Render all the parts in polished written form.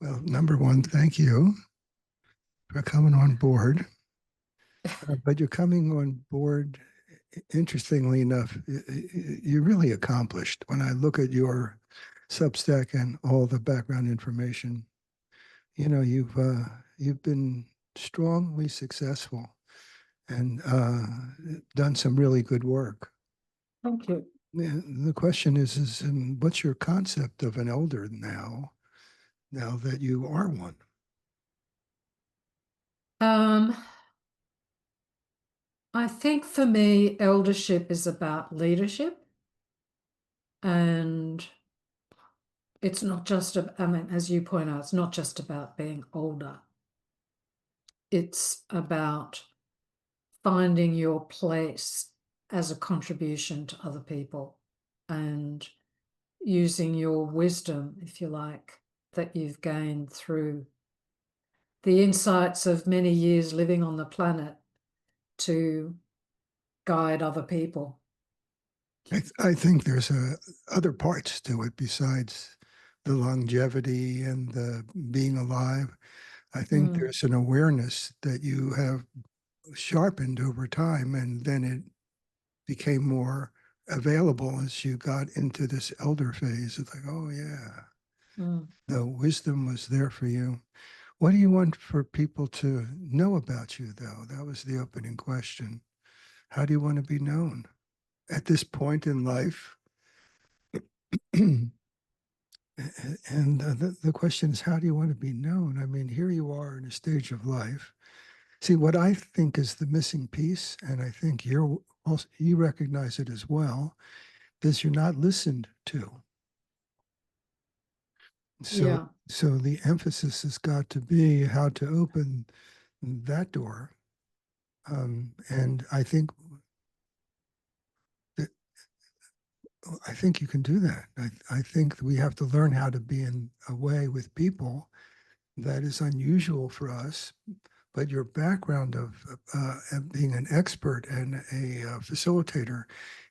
Well, number one, thank you for coming on board. But you're coming on board, interestingly enough, you're really accomplished. When I look at your Substack and all the background information, you've been strongly successful and done some really good work. Thank you. Yeah, the question is what's your concept of an elder now that you are one? Um, I think for me, eldership is about leadership, and it's not just, I mean, as you point out, it's not just about being older. It's about finding your place as a contribution to other people and using your wisdom, if you like, that you've gained through the insights of many years living on the planet to guide other people. I think there's other parts to it besides the longevity and the being alive. I think there's an awareness that you have sharpened over time, and then it became more available as you got into this elder phase. It's like, oh yeah, the wisdom was there for you. What do you want for people to know about you, though? That was the opening question. How do you want to be known at this point in life? And the question is, how do you want to be known? I mean, here you are in a stage of life. See, what I think is the missing piece, and I think you recognize it as well, is you're not listened to. So, Yeah. so the emphasis has got to be how to open that door. And I think you can do that. I think we have to learn how to be in a way with people that is unusual for us. But your background of being an expert and a facilitator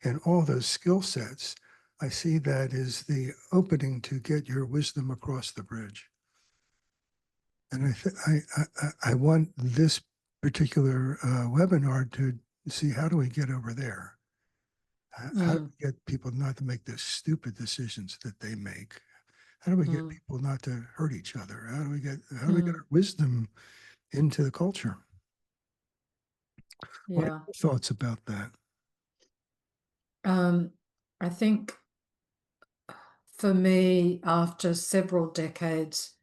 and all those skill sets, I see that as the opening to get your wisdom across the bridge. And I want this particular webinar to see how do we get over there? How do we get people not to make the stupid decisions that they make? How do we get people not to hurt each other? How do we get our wisdom into the culture? What are Yeah. your thoughts about that? I think for me, after several decades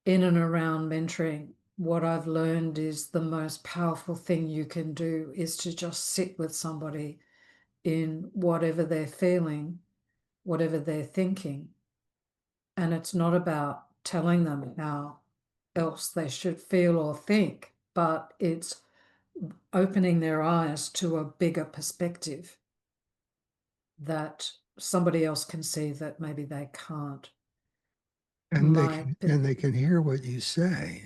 in and around mentoring, what I've learned is the most powerful thing you can do is to just sit with somebody in whatever they're feeling, whatever they're thinking. And it's not about telling them how else they should feel or think, but it's opening their eyes to a bigger perspective that somebody else can see that maybe they can't. And My, they can hear what you say.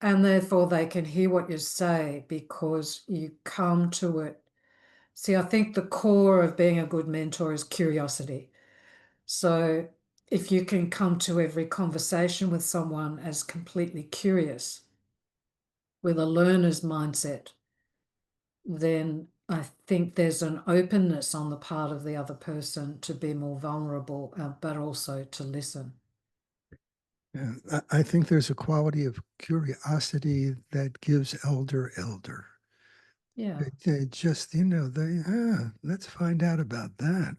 and therefore they can hear what you say because you come to it. See, I think the core of being a good mentor is curiosity. So if you can come to every conversation with someone as completely curious with a learner's mindset, then I think there's an openness on the part of the other person to be more vulnerable, but also to listen. Yeah, I think there's a quality of curiosity that gives elder. Yeah. They just, let's find out about that.